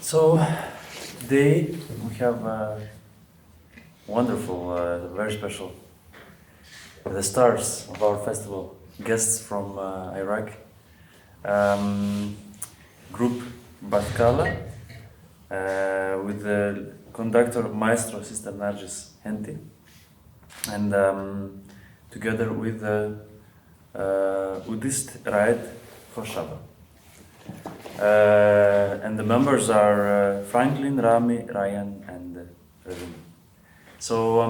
So today we have wonderful, very special, the stars of our festival, guests from Iraq, group Bath Qala, with the conductor Maestro Sr Narjis Henti, and together with the Buddhist rite for Shabbat. And the members are Franklin, Rami, Ryan, and Ravin. So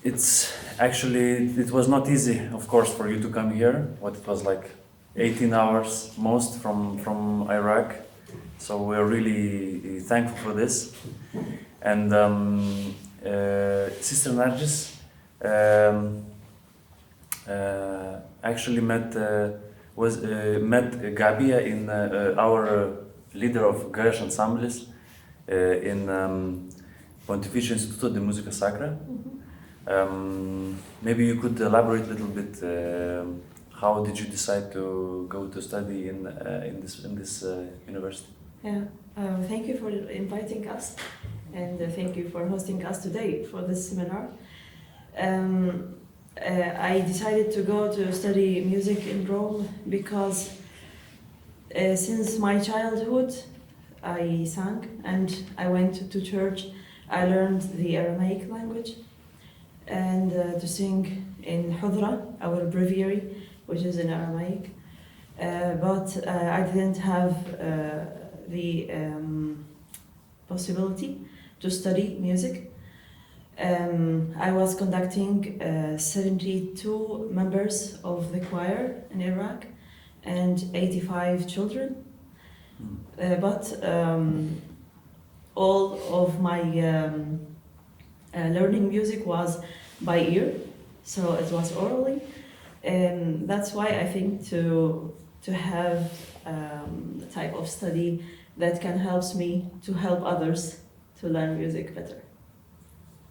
it's actually, it was not easy, of course, for you to come here. What it was like 18 hours most from Iraq. So we're really thankful for this. And Sr Narjis actually met Gabia in our leader of Gaiash ensembles in Pontificio Instituto de Música Sacra. Maybe you could elaborate a little bit. How did you decide to go to study in this university? Yeah, thank you for inviting us, and thank you for hosting us today for this seminar. I decided to go to study music in Rome because since my childhood I sang and I went to church. I learned the Aramaic language and to sing in Hudra, our breviary, which is in Aramaic. But I didn't have the possibility to study music. I was conducting 72 members of the choir in Iraq and 85 children. But all of my learning music was by ear, so it was orally. And that's why I think to have the type of study that can help me to help others to learn music better.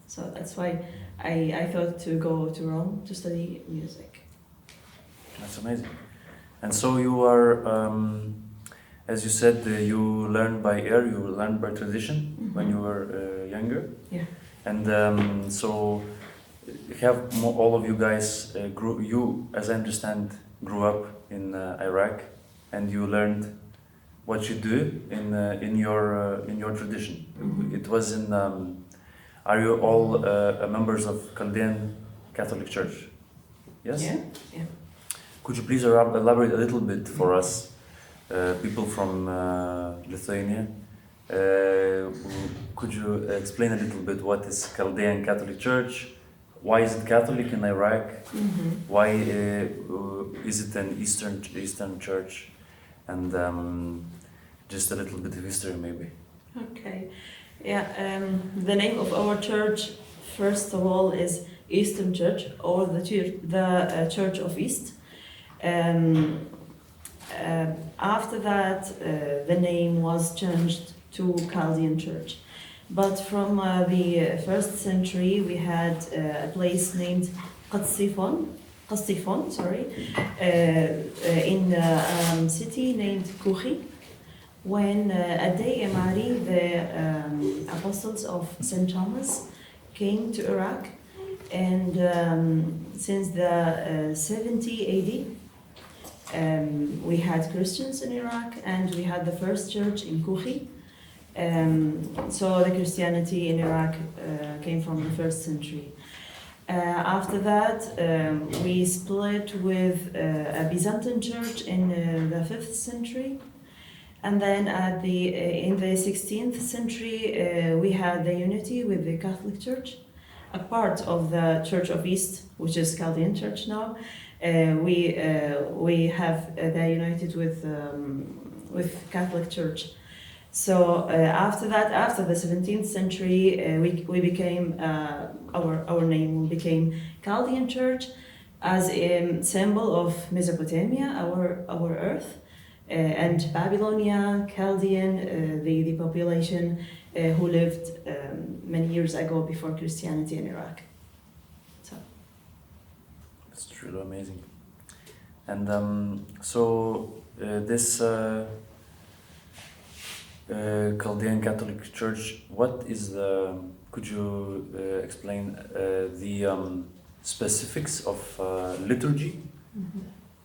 So that's why I thought to go to Rome to study music. That's amazing. And so you are, as you said, you learned by ear, you learned by tradition when you were younger. Yeah. And so have all of you guys you, as I understand, grew up in Iraq, and you learned what you do in your tradition. It was in. Are you all members of Chaldean Catholic Church? Yes. Yeah. Yeah. Could you please elaborate a little bit for us, people from Lithuania? Could you explain a little bit what is Chaldean Catholic Church? Why is it Catholic in Iraq? Why is it an Eastern church? And just a little bit of history, maybe. Okay. Yeah. The name of our church, first of all, is Eastern Church, or the Church of East. After that, the name was changed to Chaldean Church. But from the first century, we had a place named Qastifon, in a city named Kuchi. When Adey Emari, the apostles of St. Thomas, came to Iraq, and since the 70 AD, we had Christians in Iraq, and we had the first church in Kuchi. So the Christianity in Iraq came from the first century. After that, we split with a Byzantine church in the 5th century. And then in the 16th century, we had the unity with the Catholic Church, a part of the Church of East, which is Chaldean Church now. We have they united with Catholic Church. So after that, after the 17th century, we became our name became Chaldean Church, as a symbol of Mesopotamia, our earth. And Babylonia, Chaldean, the population who lived many years ago before Christianity in Iraq. So that's truly amazing. And so this Chaldean Catholic Church, what is the, could you explain the specifics of liturgy?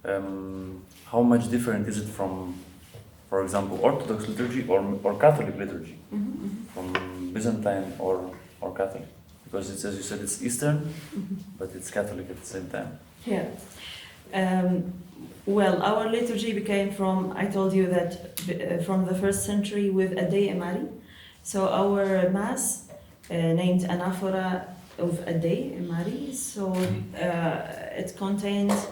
How much different is it from, for example, Orthodox liturgy or Catholic liturgy? From Byzantine or Catholic? Because it's, as you said, it's Eastern, but it's Catholic at the same time. Yeah. Well, our liturgy became from, I told you that from the 1st century with Adei Emari. So our Mass, named Anaphora of Adei Emari, so it contains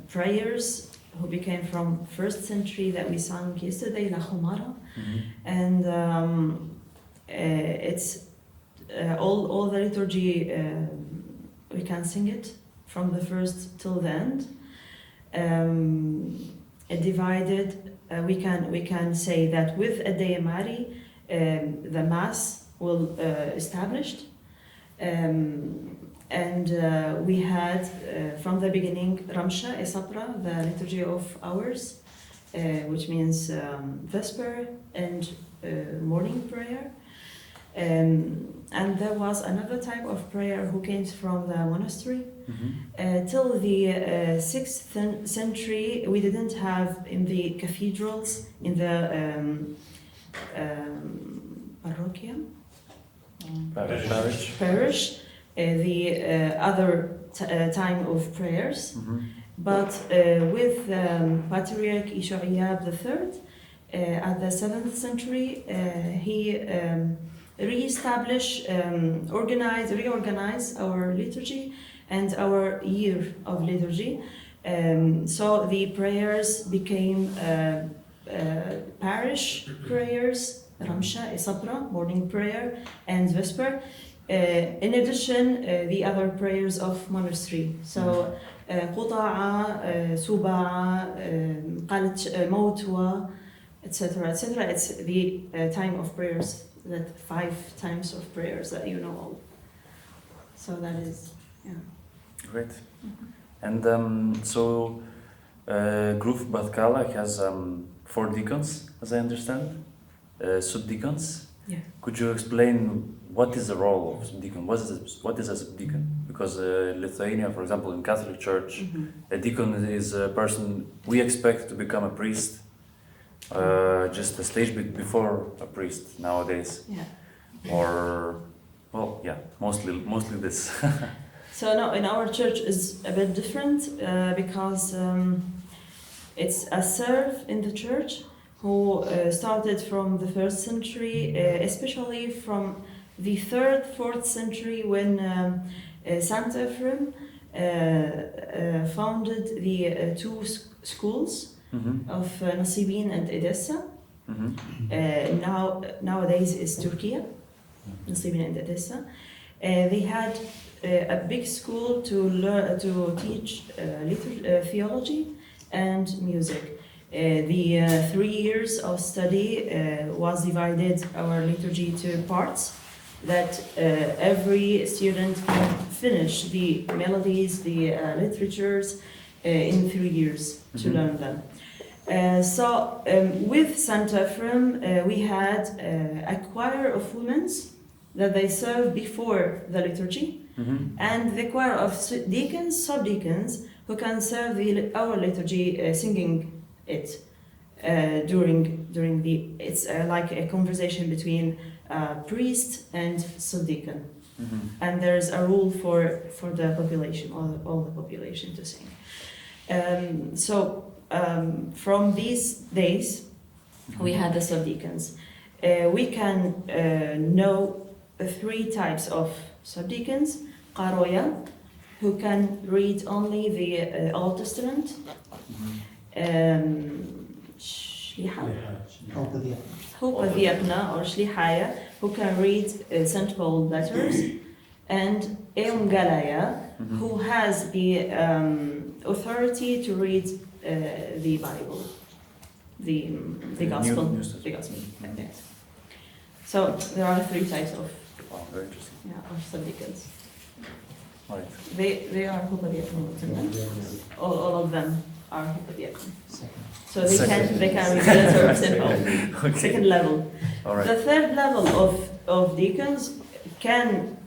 prayers who became from 1st century that we sang yesterday, La Khumara. And it's all the liturgy, we can sing it from the first till the end. Divided, we can say that with Adei Emari, the Mass will established, and we had from the beginning Ramsha Esapra, the liturgy of hours, which means Vesper and morning prayer. And there was another type of prayer who came from the monastery. Till the 6th century, we didn't have in the cathedrals, in the parish, the other time of prayers. But with Patriarch Ishaiyab III, at the 7th century, he reorganize our liturgy and our year of liturgy. So the prayers became parish prayers, Ramsha, Isapra, morning prayer, and Vesper. In addition, the other prayers of monastery. So Quta'a, Suba'a, Qalat Mawtwa, etc., etc. It's the time of prayers, that 5 times of prayers that you know all. So that is, yeah. Great. And so group Bath Qala has 4 deacons, as I understand, subdeacons. Yeah. Could you explain what is the role of subdeacon? What is a subdeacon? Because Lithuania, for example, in Catholic Church, a deacon is a person we expect to become a priest, just a stage bit before a priest nowadays. Yeah. Or, well, yeah, mostly this. So no, in our church is a bit different because it's a serf in the church who started from the 1st century, especially from the 3rd, 4th century when Saint Ephraim founded the 2 schools of Nasibin and Edessa. Nowadays is Turkey, Nasibin and Edessa. They had a big school to teach theology and music. The 3 years of study was divided our liturgy to parts, that every student can finish the melodies, the literatures in 3 years to learn them. So with Saint Ephraim, we had a choir of women that they serve before the liturgy, and the choir of deacons, subdeacons, who can serve our liturgy singing it during the, it's like a conversation between priest and subdeacon. And there's a rule for the population, all the population to sing. From these days, we had the subdeacons. We can know 3 types of subdeacons. Qaroya, who can read only the Old Testament. Hopadiakna or Shlihaya, who can read St. Paul letters. And Eungalaya, who has the authority to read the Bible, the Gospel. The Gospel. Yes. So there are 3 types of, very interesting. of subdeacons. Right. They are Hopadiakna, all of them. are subdeacon. Second. So they Second. can read letters and all. Okay. Second level. All right. The third level of deacons can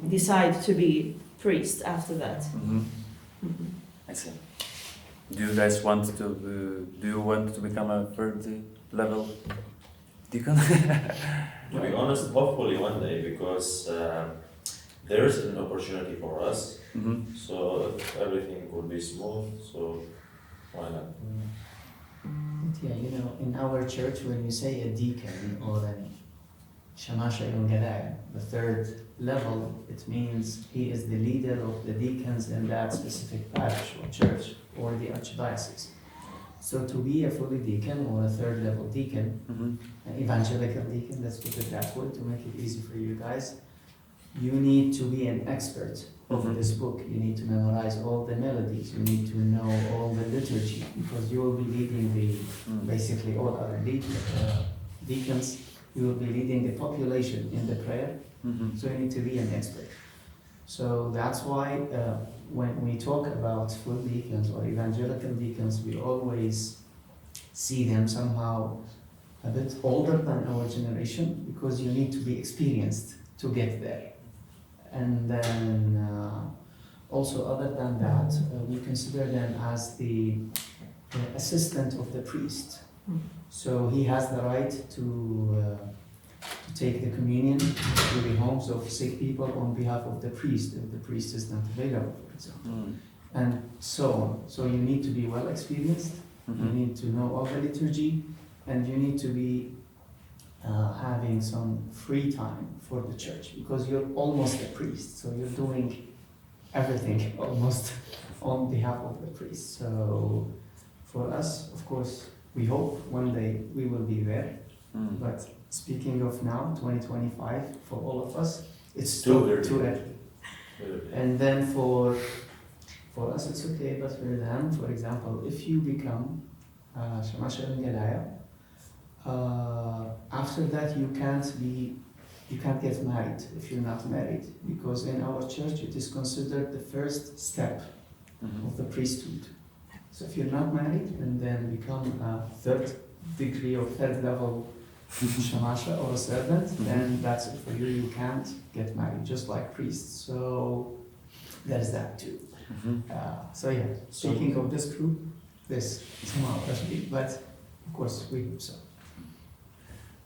decide to be priest after that. I see. Do you guys want to? Do you want to become a third level deacon? To be honest, hopefully one day, because there is an opportunity for us. So if everything will be smooth, so why not? Yeah, you know, in our church, when you say a deacon or a shamasha yungadaya, the third level, it means he is the leader of the deacons in that specific parish or church or the archdiocese. So to be a fully deacon or a third level deacon, an evangelical deacon, let's put it that way to make it easy for you guys, you need to be an expert of this book. You need to memorize all the melodies. You need to know all the liturgy, because you will be leading the basically all other deacons. You will be leading the population in the prayer. So you need to be an expert. So that's why when we talk about full deacons or evangelical deacons, we always see them somehow a bit older than our generation, because you need to be experienced to get there. And then also other than that, we consider them as the assistant of the priest. So he has the right to take the communion to the homes of sick people on behalf of the priest, if the priest is not available, for example. And so on. So you need to be well experienced, you need to know all the liturgy, and you need to be having some free time for the church, because you're almost a priest, so you're doing everything almost on behalf of the priest. So for us, of course, we hope one day we will be there, but speaking of now, 2025, for all of us, it's too early. And then for us it's okay, but for them, for example, if you become Shamasha Ngalaya, after that you can't get married if you're not married, because in our church it is considered the first step of the priesthood. So if you're not married and then become a third degree or third level shamasha or a servant, then that's it for you. You can't get married, just like priests. So there's that too. So yeah, speaking of this group, this somehow especially, but of course we hope so.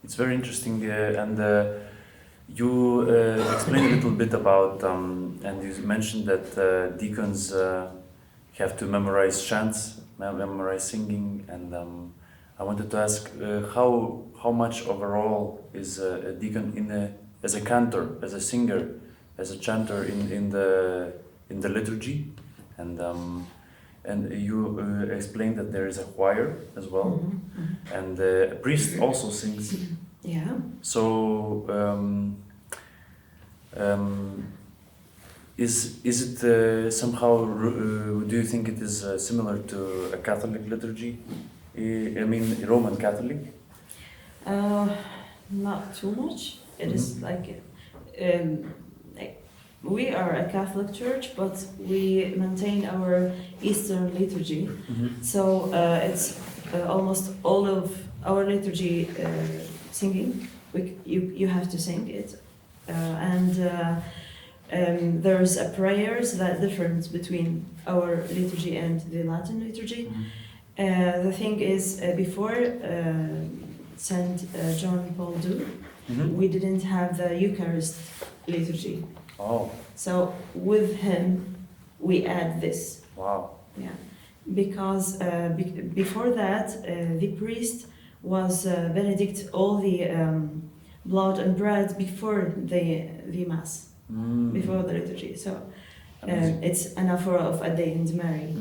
It's very interesting, and you explained a little bit about, and you mentioned that deacons have to memorize chants, memorize singing, and I wanted to ask how much overall is a deacon as a cantor, as a singer, as a chanter in the liturgy, and you explained that there is a choir as well, and a priest also sings. Yeah. So is it somehow? Do you think it is similar to a Catholic liturgy? I mean, Roman Catholic? Not too much. It is like we are a Catholic church, but we maintain our Eastern liturgy. So it's almost all of our liturgy singing. You have to sing it, and there's a prayers that difference between our liturgy and the Latin liturgy. The thing is, before Saint John Paul II, we didn't have the Eucharist liturgy. Oh. So with him, we add this. Wow. Yeah, because before that, the priest was benedict all the blood and bread before the mass, before the liturgy. So it's an anaphora of a day and Mary.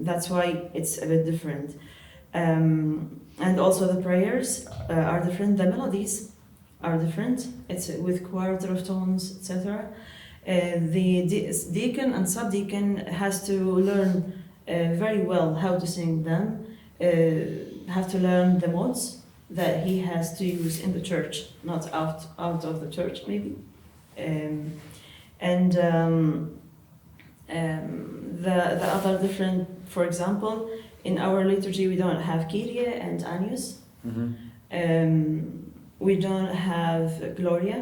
That's why it's a bit different. And also the prayers are different. The melodies are different. It's with quarter of tones, etc. The deacon and subdeacon has to learn very well how to sing them. Have to learn the modes that he has to use in the church, not out of the church maybe. The other different for example, in our liturgy we don't have Kyrie and Agnus. We don't have Gloria,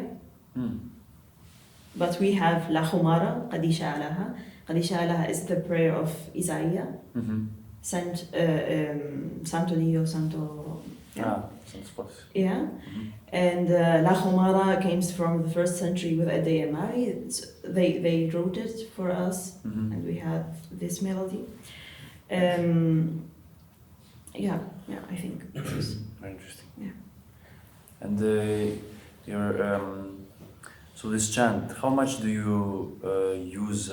but we have La Khumara, Qadisha Alaha. Qadisha Alaha is the prayer of Isaiah. Santo Dio, Santo... Yeah. And La Khumara came from the 1st century with Ade Mari. They wrote it for us, and we have this melody. I think this is very interesting. Yeah. And so this chant, how much do you use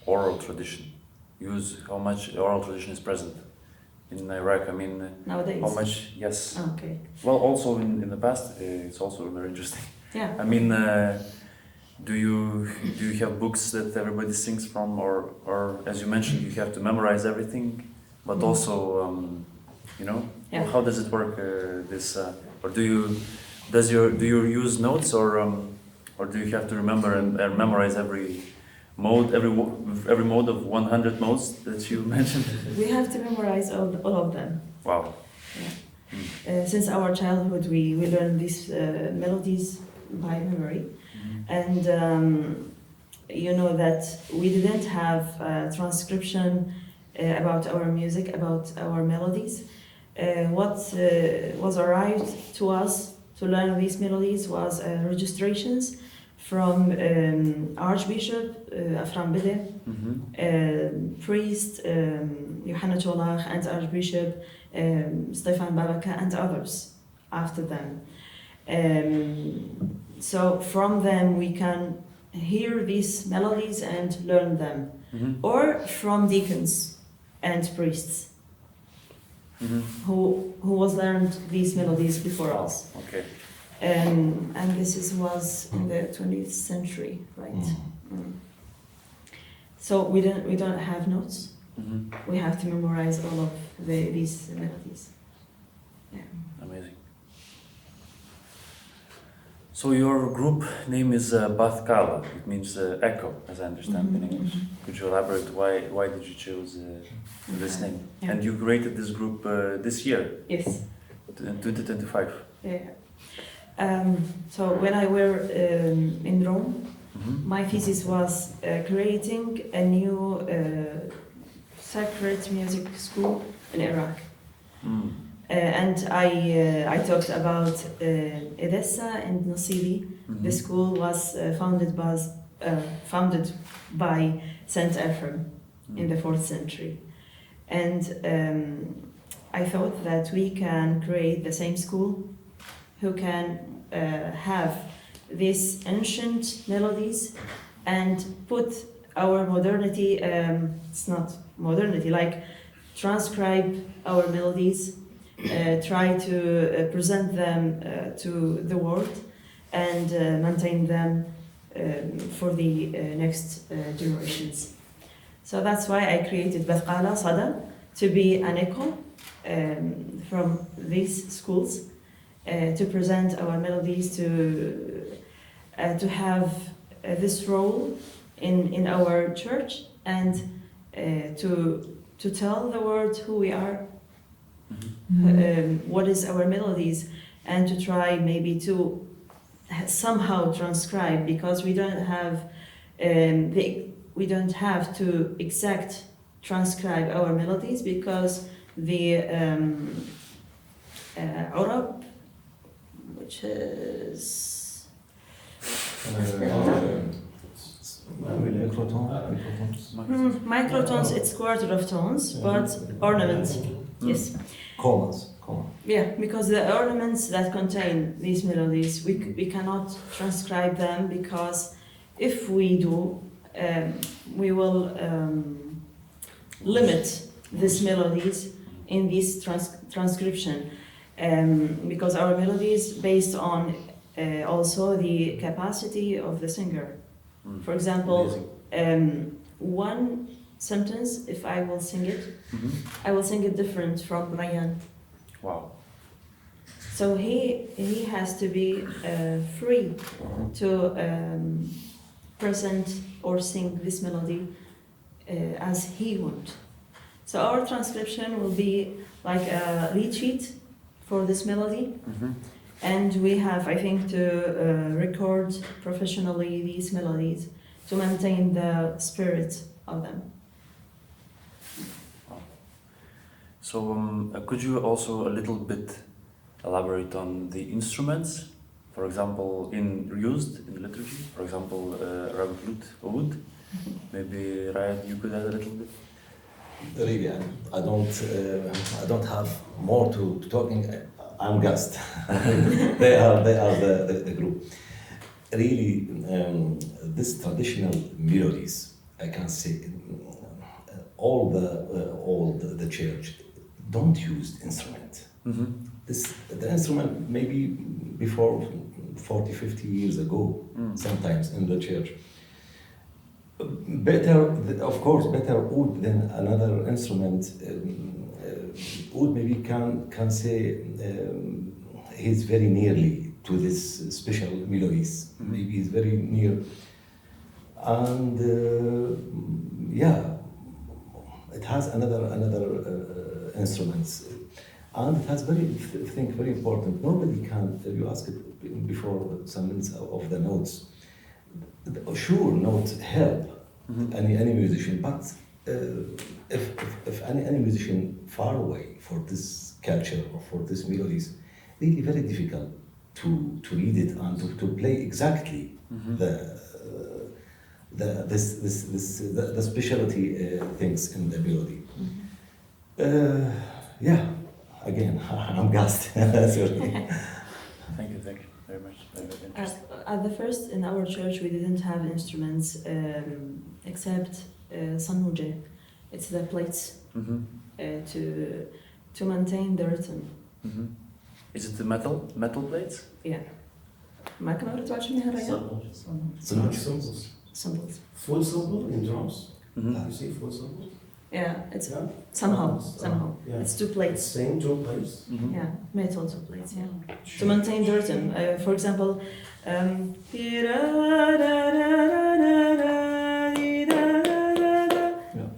oral tradition? How much oral tradition is present in Iraq? I mean, nowadays. How much? Yes. Okay. Well, also in the past, it's also very interesting. Yeah. I mean, do you have books that everybody sings from, or as you mentioned, you have to memorize everything, but also, Yeah. how does it work? Or do you use notes, or do you have to remember and memorize every mode, every mode of 100 modes that you mentioned? We have to memorize all of them. Wow. Yeah. Since our childhood, we learn these melodies by memory. And you know that we didn't have transcription about our music, about our melodies. What was arrived to us to learn these melodies was registrations from Archbishop Afram Bide, priest Yohanna Cholach, and Archbishop Stefan Babaka, and others after them. So from them we can hear these melodies and learn them, or from deacons and priests who was learned these melodies before us. Okay. And this was in the 20th century, right? So we don't have notes. We have to memorize all of these melodies. Yeah. Amazing. So your group name is Bath Qala. It means echo, as I understand in English. Could you elaborate why did you choose this name? Yeah. And you created this group this year, Yes. 2025. Yeah. So when I were in Rome, my thesis was creating a new sacred music school in Iraq. And I talked about Edessa and Nasibi. The school was founded by Saint Ephrem in the 4th century. And I thought that we can create the same school who can have these ancient melodies and put our modernity, it's not modernity, like transcribe our melodies, try to present them to the world, and maintain them for the next generations. So that's why I created Bath Qala Sada, to be an echo from these schools, to present our melodies, to have this role in our church, and to tell the world who we are, what is our melodies, and to try maybe to somehow transcribe, because we don't have to exact transcribe our melodies, because the Arab, which is microtones, it's quarter of tones, but ornaments, yes. Colas. Yeah, because the ornaments that contain these melodies, we cannot transcribe them, because if we do, we will limit these melodies in this transcription, because our melodies based on also the capacity of the singer. For example, one sentence, if I will sing it, I will sing it different from Ryan. Wow. So he has to be free to present or sing this melody as he wants. So our transcription will be like a lead sheet for this melody. And we have, I think, to record professionally these melodies to maintain the spirit of them. So could you also a little bit elaborate on the instruments, for example, used in liturgy, for example, Arabic lute, oud? Maybe Ryan, you could add a little bit. Really, I don't have more to talking. I'm guest. they are the group. Really, this traditional melodies, I can say, all the church don't use instrument. The instrument maybe before 40, 50 years ago, sometimes in the church. Better, of course, better oud than another instrument. Oud maybe can say he's very nearly to this special melodies. Maybe he's very near, and it has another instruments, and it has very important. Nobody can. You asked it before some minutes of the notes. Sure, notes help any musician, but if any musician far away for this culture or for these melodies, really very difficult to read it and to play exactly the specialty things in the melody. Again, I'm gassed. Sorry. Thank you very much. Very interesting. At the first, in our church, we didn't have instruments except sanuje. It's the plates to maintain the rhythm. Is it the metal plates? Yeah. ما كنا نريد تعرف منها ريان؟ Cymbals. Cymbals. Full cymbal in drums. Mhm. You see full cymbal? Yeah, it's Yeah. somehow. Yeah. It's two plates. Same two plates. Yeah, metal two plates. Yeah. To maintain the rhythm. For example,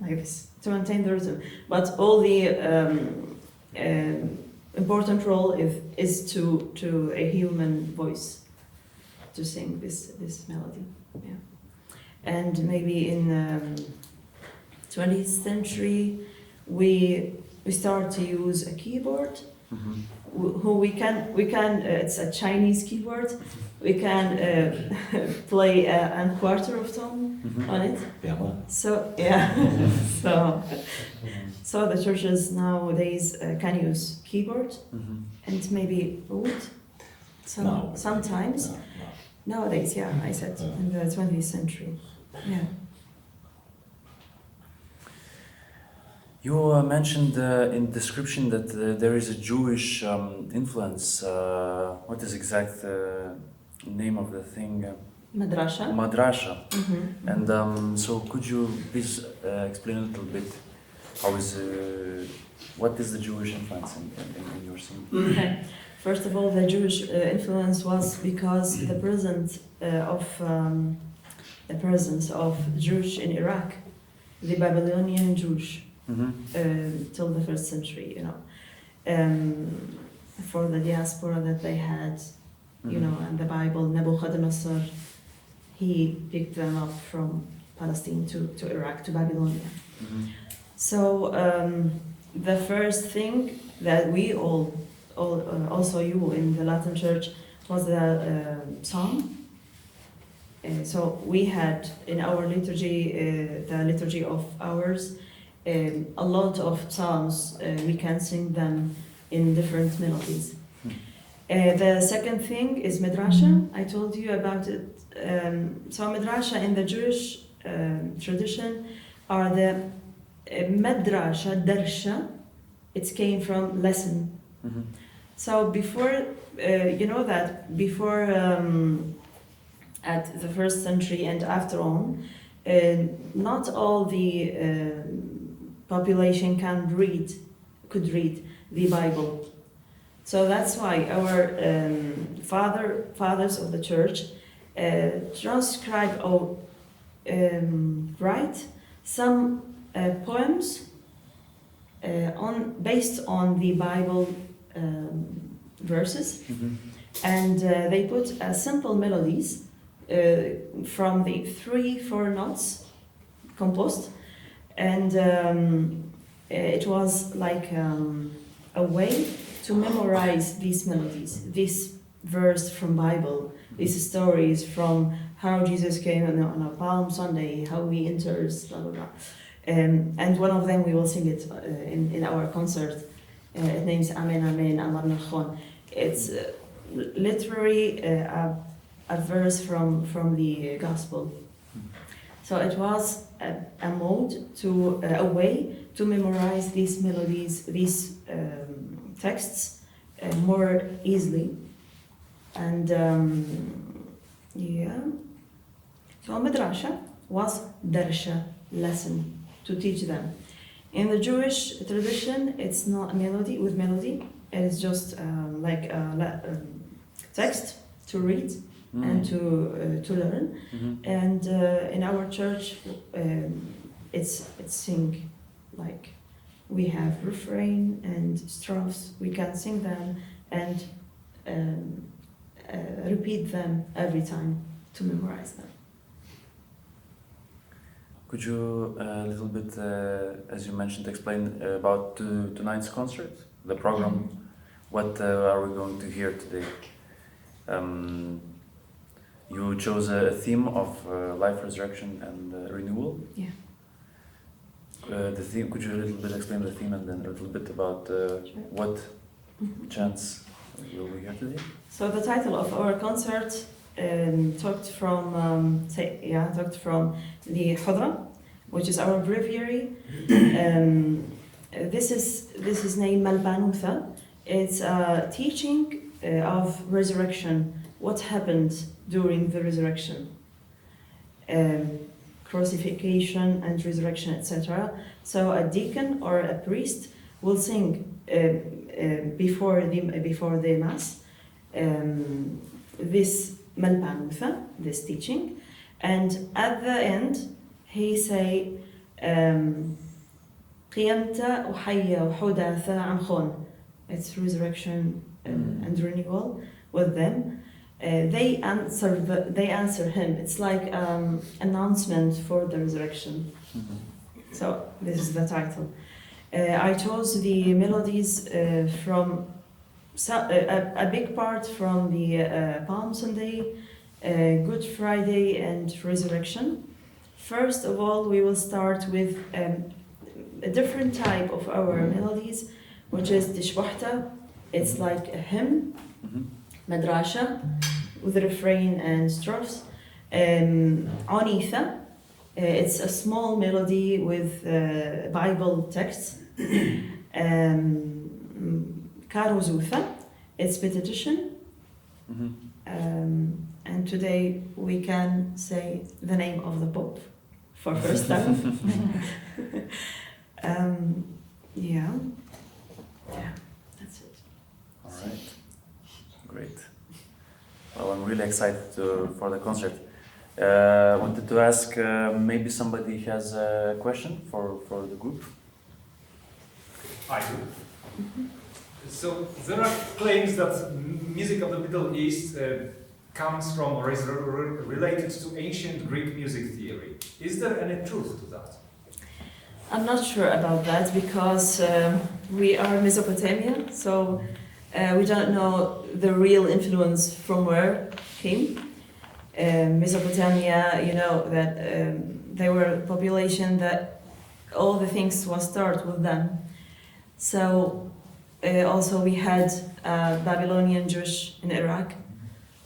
like this, to maintain the rhythm. But all the important role is to a human voice to sing this melody. Yeah. And maybe in 20th century we start to use a keyboard. Who we can it's a Chinese keyboard. We can play a quarter of tone on it. Yeah. So yeah, so the churches nowadays can use keyboard and maybe oud. Sometimes nowadays, yeah, I said in the 20th century, yeah. You mentioned in description that there is a Jewish influence. What is exact name of the thing? Madrasha. Madrasha. And so could you please explain a little bit what is the Jewish influence in your scene? Okay. First of all, the Jewish influence was because the presence of Jews in Iraq, the Babylonian Jews. Till the 1st century, for the diaspora that they had, and the Bible, Nebuchadnezzar, he picked them up from Palestine to Iraq, to Babylonia. So the first thing that we also you in the Latin Church was the psalm. So we had in our liturgy, the liturgy of ours, a lot of psalms. We can sing them in different melodies. The second thing is midrasha. I told you about it. So midrasha in the Jewish tradition are the madrasha, darsha. It came from lesson. So before, before at the 1st century and after on, not all the population could read the Bible. So that's why our fathers of the church transcribe or write some poems based on the Bible verses, and they put simple melodies from the 3-4 notes composed, and it was like a way to memorize these melodies, this verse from Bible, these stories from how Jesus came on a Palm Sunday, how he enters, blah blah blah. And one of them we will sing it in our concert. It names Amen Amen Amar Nachon. It's literally a verse from the gospel. So it was a mode to a way to memorize these melodies, these texts more easily. And yeah. So Madrasha was darsha, lesson, to teach them. In the Jewish tradition, it's not melody with melody. It's just like a text to read and to learn. And in our church, it's sing, like we have refrain and strophes. We can sing them and repeat them every time to memorize them. Could you a little bit, as you mentioned, explain about tonight's concert, the program? What are we going to hear today? You chose a theme of life, resurrection, and renewal. Yeah. The theme. Could you a little bit explain the theme and then a little bit about what chants will we hear today? So the title of our concert talked from the Hudra, which is our breviary. This is named Malbanutha. It's a teaching of resurrection. What happened during the resurrection, crucifixion and resurrection, etc. So a deacon or a priest will sing before the mass this Malbanutha, this teaching, and at the end he say قيامتا وحيا وحداثا عن خون. It's resurrection and renewal with them. They answer him. It's like announcement for the resurrection. So this is the title. I chose the melodies from a big part from the Palm Sunday, Good Friday, and Resurrection. First of all, we will start with a different type of our melodies, which is Tishwahta. It's like a hymn, Madrasha, with refrain and strophes. Onitha, it's a small melody with Bible texts. Karozutha, it's petition. And today we can say the name of the Pope for first time. Yeah, that's it. All right, great. Well, I'm really excited for the concert. Wanted to ask, maybe somebody has a question for the group? I do. So there are claims that music of the Middle East comes from or is related to ancient Greek music theory. Is there any truth to that? I'm not sure about that because we are Mesopotamia, so we don't know the real influence from where it came. Mesopotamia, you know that they were a population that all the things was start with them. So also we had Babylonian Jewish in Iraq.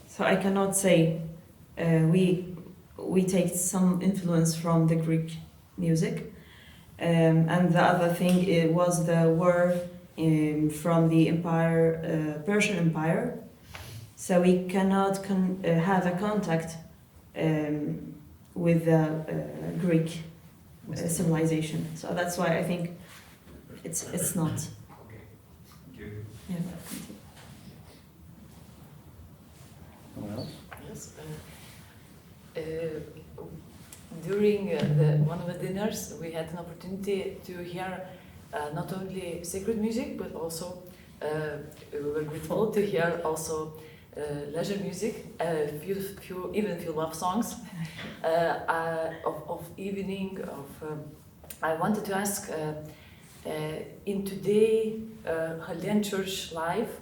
So I cannot say we take some influence from the Greek music. And the other thing it was the war from the empire, Persian Empire. So we cannot have a contact with the Greek civilization. So that's why I think it's not. Okay, thank you. Yeah. Someone else? Yes. During one of the dinners, we had an opportunity to hear not only sacred music, but also we were grateful to hear also leisure music, even few love songs of evening. I wanted to ask, in today Chaldean Church life,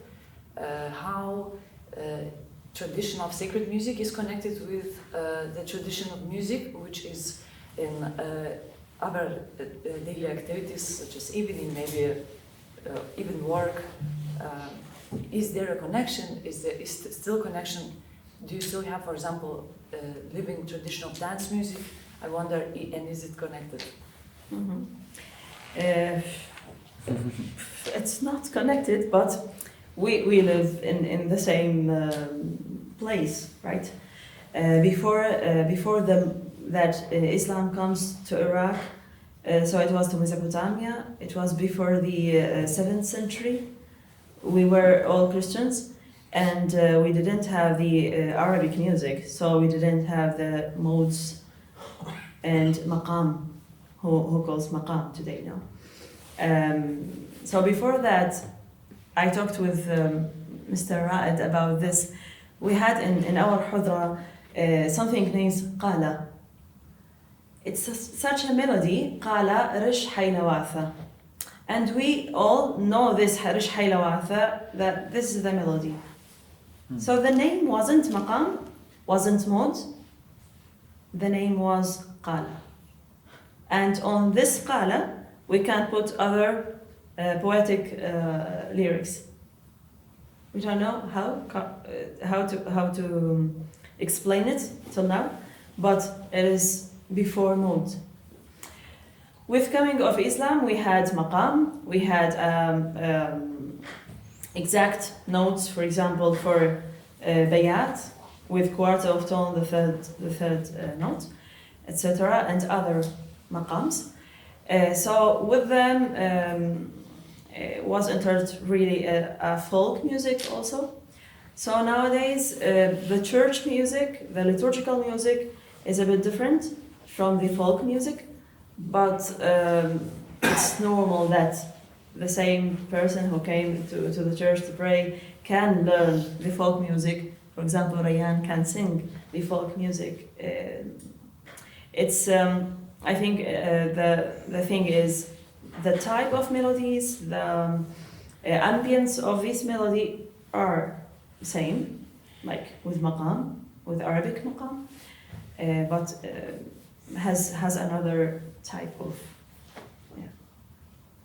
how tradition of sacred music is connected with the tradition of music, which is in other daily activities such as evening, maybe even work. Is there a connection? Is there still connection? Do you still have, for example, living tradition of dance music? I wonder, and is it connected? Mm-hmm. It's not connected, but we live in the same place, right? Before that Islam comes to Iraq, so it was to Mesopotamia. It was before the 7th century. We were all Christians, and we didn't have the Arabic music, so we didn't have the modes and maqam, who calls maqam today now. So before that, I talked with Mr. Ra'ed about this. We had in our hudra something named Qala. It's such a melody, Qala rish haylawatha. And we all know this rish haylawatha, that this is the melody. So the name wasn't maqam, wasn't mod, the name was Qala. And on this Qala, we can put other poetic lyrics. We don't know how to explain it till now, but it is before mod. With coming of Islam, we had maqam, we had exact notes, for example, for bayat, with quarter of tone, the third note, etc., and other maqams. So with them was entered really a folk music also. So nowadays the church music, the liturgical music is a bit different from the folk music, but it's normal that the same person who came to the church to pray can learn the folk music. For example, Rayyan can sing the folk music. It's I think the thing is the type of melodies, the ambience of this melody are the same, like with maqam, with Arabic maqam, but has another type of. Yeah.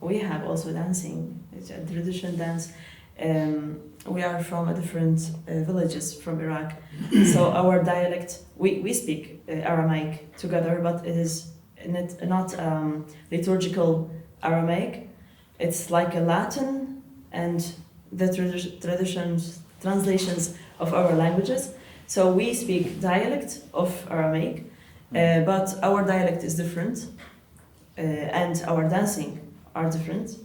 We have also dancing. It's a tradition dance. We are from a different villages from Iraq, so our dialect, we speak Aramaic together, but it is not liturgical Aramaic. It's like a Latin and the translations of our languages. So we speak dialect of Aramaic, but our dialect is different, and our dancing are different.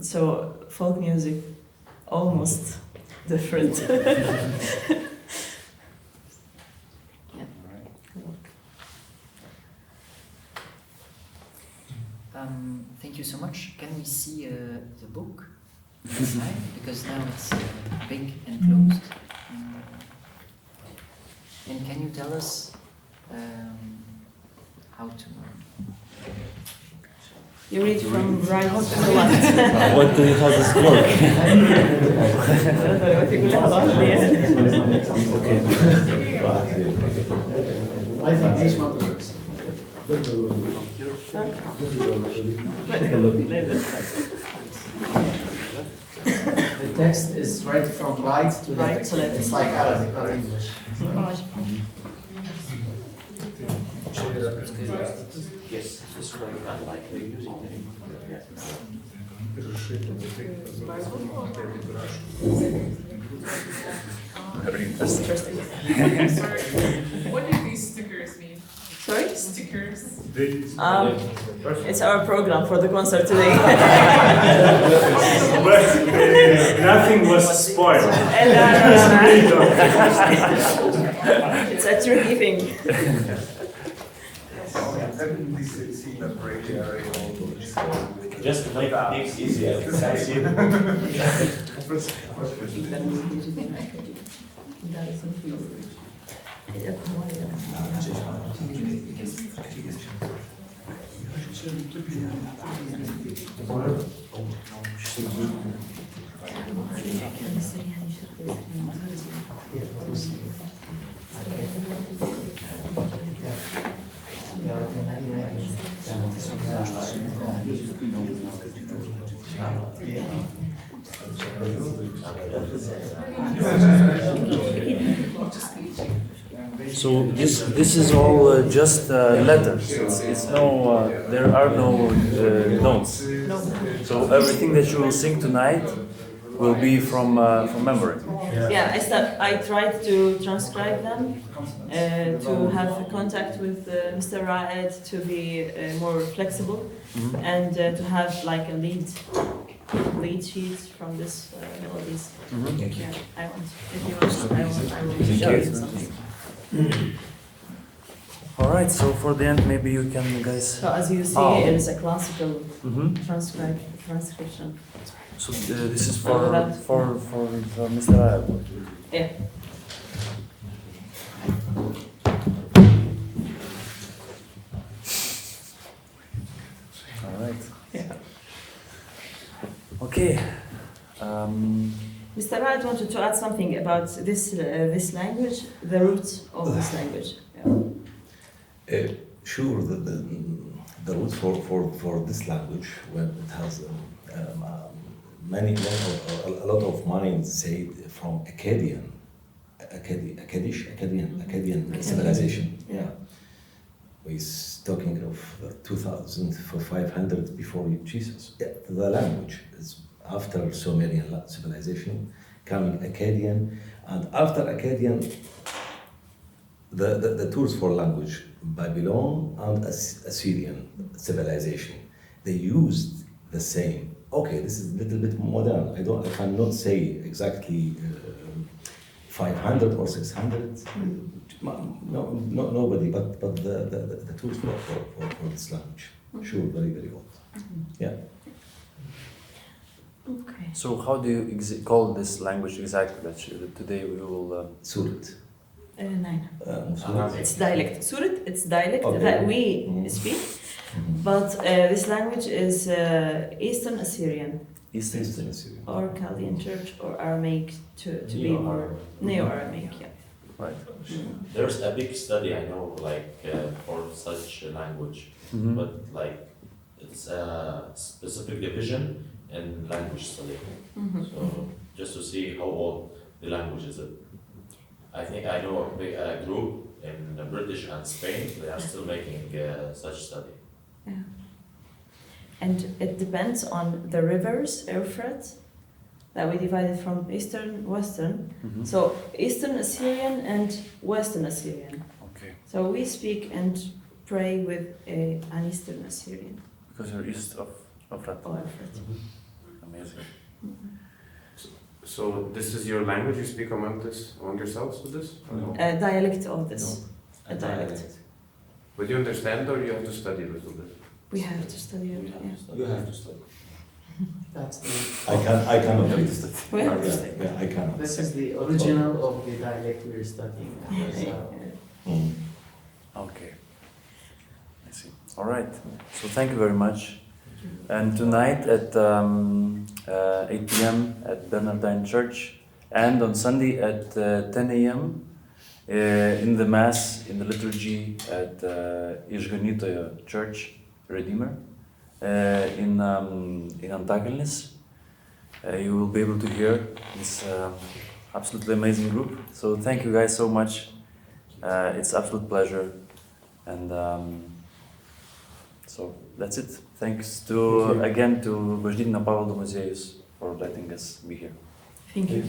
So folk music almost different. Thank you so much. Can we see the book inside? Because now it's big and closed. And can you tell us how to... You read from right to left. What do you how this work? I think each one works. The text is right from right to left. It's like Arabic or English. Yes, this is unlike the music Very interesting. Sorry. What do these stickers mean? Sorry? Stickers. It's our program for the concert today. But nothing was spoiled. It's a tricky thing. Just to make things easier. So this is all just letters. It's no there are no notes. So everything that you will sing tonight will be from memory. Yeah, I tried to transcribe them, to have contact with Mr. Rite, to be more flexible, and to have like a lead sheet from this melodies. Yeah, I want. If you want, I will show you something. All right. So for the end, maybe you can guys. So as you see, it is a classical transcription. So this is for Mr. Rite. Yeah. All right. Yeah. Okay. Mr. Rite wanted to add something about this language, the roots of this language. Yeah. Sure, the roots for this language, when it has a lot of minds say from Akkadian civilization. Yeah. We're talking of 2,500 before Jesus. Yeah, the language is after Sumerian civilization, coming Akkadian, and after Akkadian, the tools for language, Babylon and Assyrian civilization, they used the same. Okay, this is a little bit modern. I cannot say exactly 500 or 600. Nobody. But the tools for this language, sure, very very old. Yeah. Okay. So how do you call this language exactly? That today we will. Surat. 9. Surat. It's dialect. Surat, it's dialect Okay. that we speak, but this language is Eastern Assyrian Eastern. Assyrian. or Chaldean Church or Aramaic to be more Neo-Aramaic. Yeah. Right. There's a big study I know, like for such a language, but like it's a specific division in language study. So just to see how old the language is. I think I know a big group in British and Spain. They are still making such study. Yeah. And it depends on the rivers, Euphrates, that we divided from Eastern, Western. So Eastern Assyrian and Western Assyrian. Okay. So we speak and pray with an Eastern Assyrian. Because you're east of that. Or Euphrates. Amazing. So this is your language you speak among yourselves with this? Or no? A dialect of this. A dialect. But you understand or you have to study a little bit? We have to study it. Yeah. You have to study. That's the. I cannot read it. We have to study. Yeah, I cannot. This is the original of the dialect we're studying. Okay. I see. All right. So thank you very much. And tonight at 8 p.m. at Bernardine Church, and on Sunday at 10 a.m. In the Mass, in the liturgy at Išganytojo Church, Redeemer, in Antakalnis. You will be able to hear this absolutely amazing group. So thank you guys so much. It's absolute pleasure. And so that's it. Thanks again to Bažnytinio Paveldo Muziejus for letting us be here. Thank you.